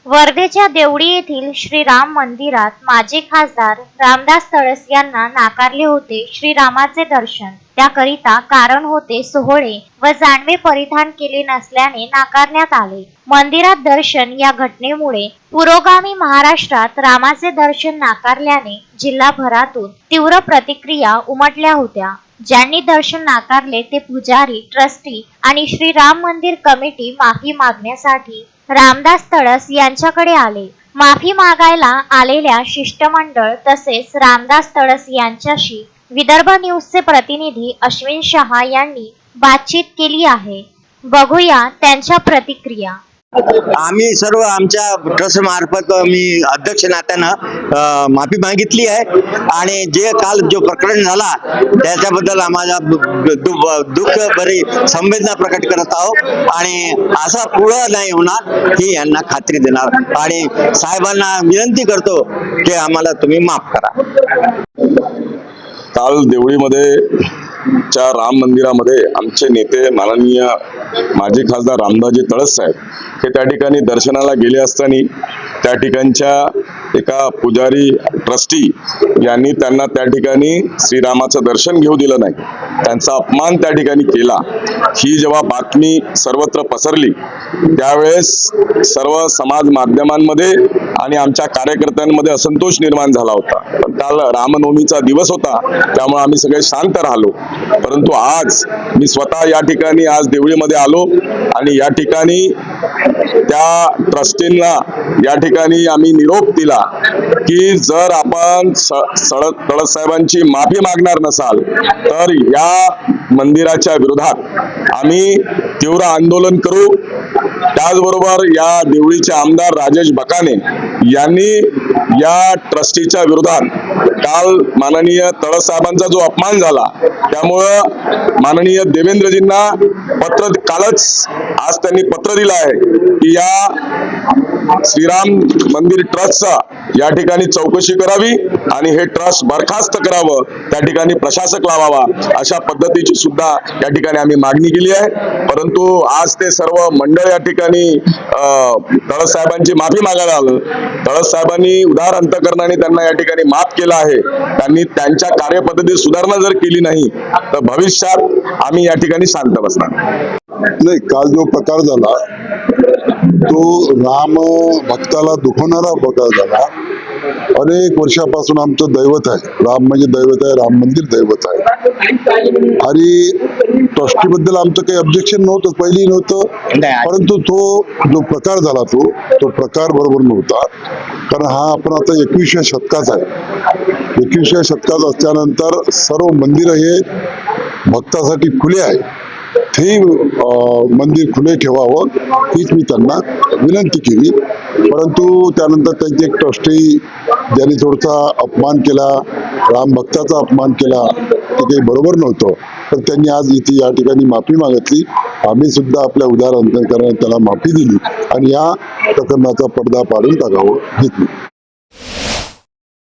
वर्धेच्या देवडी येथील श्रीराम मंदिरात माजी खासदार रामदास तळस यांना नाकारले होते श्रीरामाचे दर्शन। त्याकरिता कारण होते सोहळे व जानवे परिधान केले नसल्याने नाकारण्यात आले। मंदिरात दर्शन या घटनेमुळे पुरोगामी महाराष्ट्रात रामाचे दर्शन नाकारल्याने जिल्हाभरातून तीव्र प्रतिक्रिया उमटल्या होत्या। ज्यांनी दर्शन नाकारले ते पुजारी, ट्रस्टी आणि श्रीराम मंदिर कमिटी माफी मागण्यासाठी रामदास तळस यांच्याकडे आले। माफी मागायला आलेल्या शिष्टमंडळ तसेच रामदास तळस यांच्याशी विदर्भ न्यूजचे प्रतिनिधी अश्विन शहा यांनी बातचीत केली आहे। बघूया त्यांच्या प्रतिक्रिया। आम्ही सर्व आमच्या ट्रस्ट मार्फत मी अध्यक्ष नात्यानं माफी मागितली आहे आणि जे काल जो प्रकरण झाला त्याच्याबद्दल आम्हाला दुःख बरी संवेदना प्रकट करत आहोत आणि असा पुढं नाही होणार ही यांना खात्री देणार आणि साहेबांना विनंती करतो की आम्हाला तुम्ही माफ करा। काल देवळीमध्ये राम मंदिरामध्ये आमचे नेते माननीय माजी खासदार रामदासजी तळस साहेब हे त्या ठिकाणी दर्शनाला गेले असताना त्या ठिकाणच्या एका पुजारी ट्रस्टी यांनी त्यांना त्या ठिकाणी श्रीरामाचं दर्शन घेऊ दिलं नाही, त्यांचा अपमान त्या ठिकाणी केला। ही जेव्हा बातमी सर्वत्र पसरली त्यावेळेस सर्व समाज माध्यमांमध्ये आणि आमच्या कार्यकर्त्यांमध्ये असंतोष निर्माण झाला होता। पण काल रामनवमीचा दिवस होता त्यामुळे आम्ही सगळे शांत राहिलो। परंतु आज मी स्वतः या ठिकाणी आज देवळीमध्ये आलो आणि या ठिकाणी त्या ट्रस्टींना या ठिकाणी आम्ही निरोप दिला की जर आपण तळस साहेबांची माफी मागणार नसाल तर या मंदिराच्या विरोधात आम्ही तीव्र आंदोलन करू। त्याचबरोबर या देवळीचे आमदार राजेश बकाने यांनी या ट्रस्टीच्या विरोधात काल माननीय तळस साहेबांचा जो अपमान झाला त्यामुळं माननीय देवेंद्रजींना पत्र कालच आज त्यांनी पत्र दिलं आहे की या श्रीराम मंदिर ट्रस्टचा या ठिकाणी चौकशी करावी आणि हे ट्रस्ट बरखास्त करावं, त्या ठिकाणी प्रशासक लावावा अशा पद्धतीची सुद्धा या ठिकाणी आम्ही मागणी केली आहे। परंतु आज ते सर्व मंडळ या ठिकाणी तळस साहेबांची माफी मागायला आलं। तळस साहेबांनी उदार अंतकरणाने त्यांना या ठिकाणी माफ केलं आहे। त्यांनी त्यांच्या कार्यपद्धतीत सुधारणा जर केली नाही तर भविष्यात आम्ही या ठिकाणी शांत बसणार नाही। काल जो प्रकार झाला तो राम भक्ताला दुखवणारा प्रकार झाला। अनेक वर्षापासून आमचं दैवत आहे, राम म्हणजे दैवत आहे, राम मंदिर दैवत आहे आणि ट्रस्टीबद्दल आमचं काही ऑब्जेक्शन नव्हतं, पहिली नव्हतं। परंतु तो जो प्रकार झाला तो प्रकार बरोबर नव्हता, कारण हा आपण आता 21व्या शतकात आहे। 21व्या शतकात असल्यानंतर सर्व मंदिर हे भक्तासाठी खुले आहे, ते मंदिर खुले ठेवावं हीच मी त्यांना विनंती केली। परंतु त्यानंतर त्यांचे एक ट्रस्टी ज्यांनी थोडासा अपमान केला, राम भक्ताचा अपमान केला, ते काही बरोबर नव्हतं। तर त्यांनी आज इथे या ठिकाणी माफी मागितली। आम्ही सुद्धा आपल्या उदार अंतकरणाने त्याला माफी दिली आणि या प्रकरणाचा पडदा पाडून टाकावं घेतली।